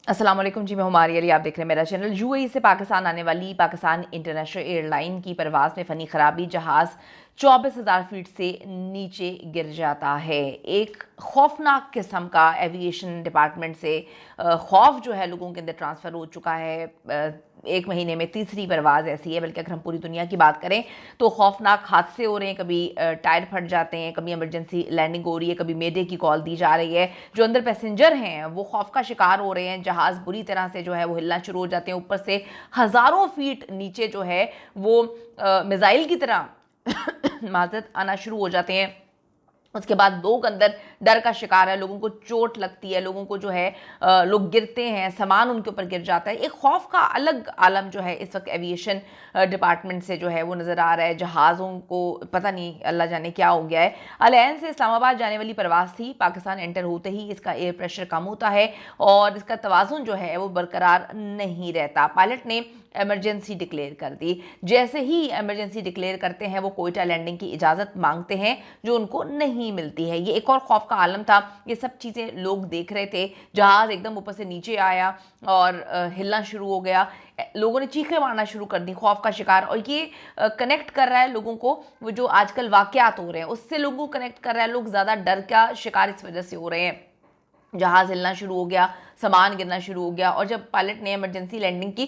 अस्सलाम वालेकुम जी, मैं हुमारी अली। आप देख रहे हैं मेरा चैनल। यूएई से पाकिस्तान आने वाली पाकिस्तान इंटरनेशनल एयरलाइन की परवाज़ में फ़नी खराबी, जहाज़ 24,000 फीट से नीचे गिर जाता है। एक खौफनाक किस्म का एविएशन डिपार्टमेंट से खौफ जो है लोगों के अंदर ट्रांसफ़र हो चुका है। एक महीने में तीसरी परवाज़ ऐसी है, बल्कि अगर हम पूरी दुनिया की बात करें तो खौफनाक हादसे हो रहे हैं। कभी टायर फट जाते हैं, कभी इमरजेंसी लैंडिंग हो रही है, कभी मेडे की कॉल दी जा रही है। जो अंदर पैसेंजर हैं वो खौफ का शिकार हो रहे हैं। जहाज़ बुरी तरह से जो है वो हिलना शुरू हो जाते हैं। ऊपर से हज़ारों फीट नीचे जो है वो मिसाइल की तरह माजत आना शुरू हो जाते हैं। उसके बाद लोग अंदर डर का शिकार है, लोगों को चोट लगती है, लोगों को जो है लोग गिरते हैं, सामान उनके ऊपर गिर जाता है। एक खौफ का अलग आलम जो है इस वक्त एविएशन डिपार्टमेंट से जो है वो नज़र आ रहा है। जहाज़ों को पता नहीं अल्लाह जाने क्या हो गया है। अल ऐन से इस्लामाबाद जाने वाली परवाज़ थी। पाकिस्तान एंटर होते ही इसका एयर प्रेशर कम होता है और इसका तवाज़ुन जो है वो बरकरार नहीं रहता। पायलट ने एमरजेंसी डिक्लेयर कर दी। जैसे ही एमरजेंसी डिक्लेयर करते हैं वो कोयटा लैंडिंग की इजाज़त मांगते हैं, जो उनको नहीं मिलती है। ये एक और खौफ का आलम था। ये सब चीज़ें लोग देख रहे थे। जहाज़ एकदम ऊपर से नीचे आया और हिलना शुरू हो गया। लोगों ने चीखें मारना शुरू कर दी, खौफ का शिकार। और ये कनेक्ट कर रहा है लोगों को, वो जो आजकल वाक़यात हो रहे हैं उससे लोगों को कनेक्ट कर रहा है। लोग ज़्यादा डर का शिकार इस वजह से हो रहे हैं। जहाज़ हिलना शुरू हो गया, सामान गिरना शुरू हो गया। और जब पायलट ने इमरजेंसी लैंडिंग की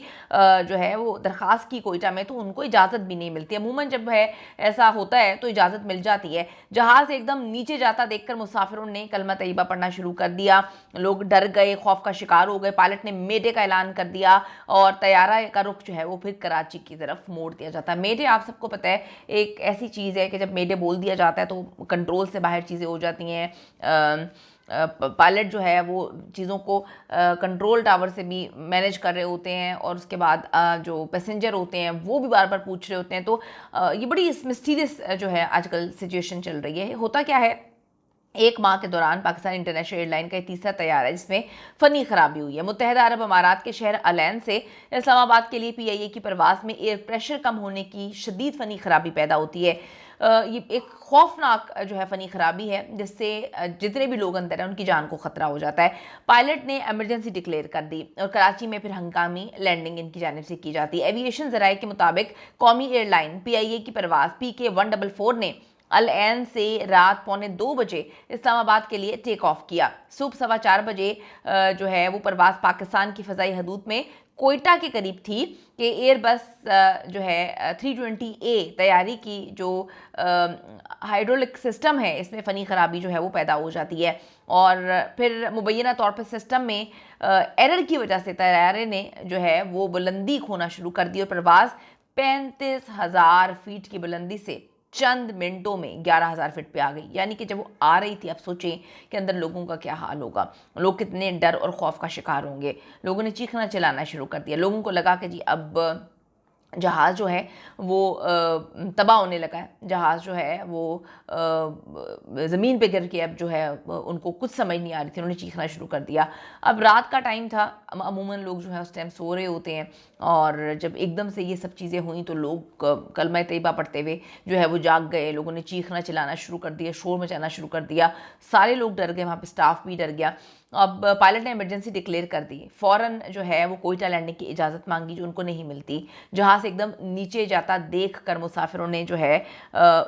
जो है वो दरख्वास्त की कोयटा में, तो उनको इजाज़त भी नहीं मिलती। अमूमन जब है ऐसा होता है तो इजाज़त मिल जाती है। जहाज़ एकदम नीचे जाता देखकर मुसाफिरों ने कलमा तैयबा पढ़ना शुरू कर दिया। लोग डर गए, खौफ का शिकार हो गए। पायलट ने मेडे का ऐलान कर दिया और तैयारा का रुख जो है वो फिर कराची की तरफ मोड़ दिया जाता है। मेडे आप सबको पता है एक ऐसी चीज़ है कि जब मेडे बोल दिया जाता है तो कंट्रोल से बाहर चीज़ें हो जाती हैं। पायलट जो है वो चीज़ों को कंट्रोल टावर से भी मैनेज कर रहे होते हैं और उसके बाद जो पैसेंजर होते हैं वो भी बार बार पूछ रहे होते हैं। तो ये बड़ी मिस्टीरियस जो है आजकल सिचुएशन चल रही है। होता क्या है, एक माह के दौरान पाकिस्तान इंटरनेशनल एयरलाइन का तीसरा तैयारा है जिसमें फ़नी खराबी हुई है। मुत्तहिदा अरब अमारात के शहर अल ऐन से इस्लामाबाद के लिए पीआईए की परवाज़ में एयर प्रेशर कम होने की शदीद फ़नी खराबी पैदा होती है। ये एक खौफनाक जो है फ़नी खराबी है जिससे जितने भी लोग अंदर हैं उनकी जान को ख़तरा हो जाता है। पायलट ने एमरजेंसी डिक्लेयर कर दी और कराची में फिर हंगामी लैंडिंग इनकी जानिब से की जाती है। एविएशन ज़राए के मुताबिक कौमी एयरलाइन पीआईए की परवाज़ PK-144 ने अल ऐन से रात 1:45 इस्लामाबाद के लिए टेक ऑफ किया। सुबह 4:15 बजे जो है वो परवाज़ पाकिस्तान की फ़ज़ाई हदूद में कोयटा के करीब थी कि एयरबस जो है 320A तैयारी की जो हाइड्रोलिक सिस्टम है इसमें फ़नी खराबी जो है वो पैदा हो जाती है और फिर मुबैना तौर पर सिस्टम में एरर की वजह से तैयारे ने जो है वो बुलंदी खोना शुरू कर दी और परवाज़ 35,000 फीट की बुलंदी से चंद मिनटों में 11,000 फीट पे आ गई। यानी कि जब वो आ रही थी, आप सोचें कि अंदर लोगों का क्या हाल होगा, लोग कितने डर और खौफ का शिकार होंगे। लोगों ने चीखना चिल्लाना शुरू कर दिया। लोगों को लगा कि जी अब जहाज़ जो है वो तबाह होने लगा है। जहाज़ जो है वो ज़मीन पे गिर के अब जो है उनको कुछ समझ नहीं आ रही थी, उन्होंने चीखना शुरू कर दिया। अब रात का टाइम था, अमूमन लोग जो है उस टाइम सो रहे होते हैं और जब एकदम से ये सब चीज़ें हुई तो लोग कलमा तैयबा पढ़ते हुए जो है वो जाग गए। लोगों ने चीखना चिल्लाना शुरू कर दिया, शोर मचाना शुरू कर दिया। सारे लोग डर गए, वहाँ पे स्टाफ भी डर गया। अब पायलट ने इमरजेंसी डिक्लेयर कर दी। फ़ौरन जो है वो कोयटा लैंडिंग की इजाज़त मांगी जो उनको नहीं मिलती। जहाज़ एकदम नीचे जाता देख कर मुसाफिरों ने जो है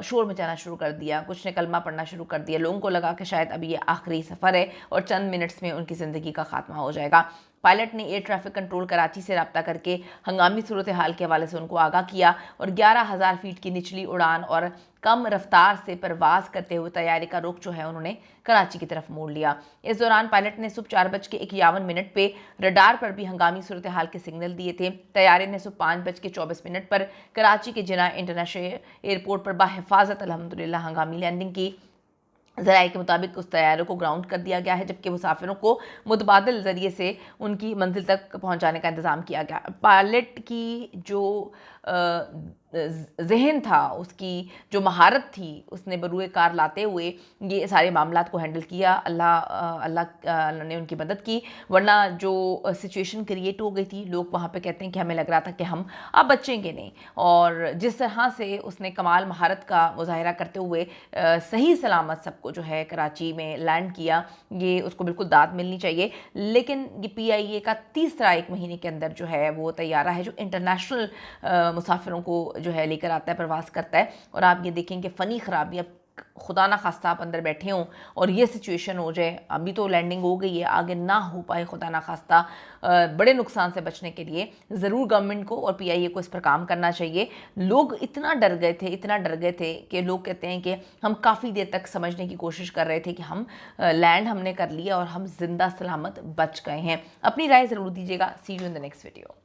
शोर मचाना शुरू कर दिया। कुछ ने कलमा पढ़ना शुरू कर दिया। लोगों को लगा कि शायद अभी ये आखिरी सफ़र है और चंद मिनट्स में उनकी ज़िंदगी का खात्मा हो जाएगा। पायलट ने एयर ट्रैफिक कंट्रोल कराची से रब्ता करके हंगामी सूरत हाल के हवाले से उनको आगाह किया और 11,000 फीट की निचली उड़ान और कम रफ्तार से परवाज़ करते हुए तैयारी का रुख जो है उन्होंने कराची की तरफ मोड़ लिया। इस दौरान पायलट ने सुबह 4:51 पे रडार पर भी हंगामी सूरत हाल के सिग्नल दिए थे। तैयारी ने सुबह 5:24 पर कराची के जिना इंटरनेशनल एयरपोर्ट पर बाहिफाजत अल्हम्दुलिल्लाह हंगामी लैंडिंग की। ज़राए के मुताबिक उस तैयारे को ग्राउंड कर दिया गया है जबकि मुसाफिरों को मुतबादिल ज़रिए से उनकी मंजिल तक पहुंचाने का इंतज़ाम किया गया। पायलट की जो जहन था, उसकी जो महारत थी, उसने बरूए कार लाते हुए ये सारे मामलात को हैंडल किया। अल्लाह ने उनकी मदद की, वरना जो सिचुएशन क्रिएट हो गई थी, लोग वहाँ पे कहते हैं कि हमें लग रहा था कि हम अब बचेंगे नहीं। और जिस तरह से उसने कमाल महारत का मुजाहरा करते हुए सही सलामत सबको जो है कराची में लैंड किया, ये उसको बिल्कुल दाद मिलनी चाहिए। लेकिन ये PIA का तीसरा 1 महीने के अंदर जो है वो तैयारा है जो इंटरनेशनल मुसाफिरों को जो है लेकर आता है, प्रवास करता है। और आप ये देखेंगे फ़नी ख़राबी, अब खुदा ना खास्ता आप अंदर बैठे हों और ये सिचुएशन हो जाए, अभी तो लैंडिंग हो गई है, आगे ना हो पाए खुदा ना खास्ता, बड़े नुकसान से बचने के लिए ज़रूर गवर्नमेंट को और PIA को इस पर काम करना चाहिए। लोग इतना डर गए थे कि लोग कहते हैं कि हम काफ़ी देर तक समझने की कोशिश कर रहे थे कि हम लैंड हमने कर लिया और हम जिंदा सलामत बच गए हैं। अपनी राय ज़रूर दीजिएगा। See you in the next video.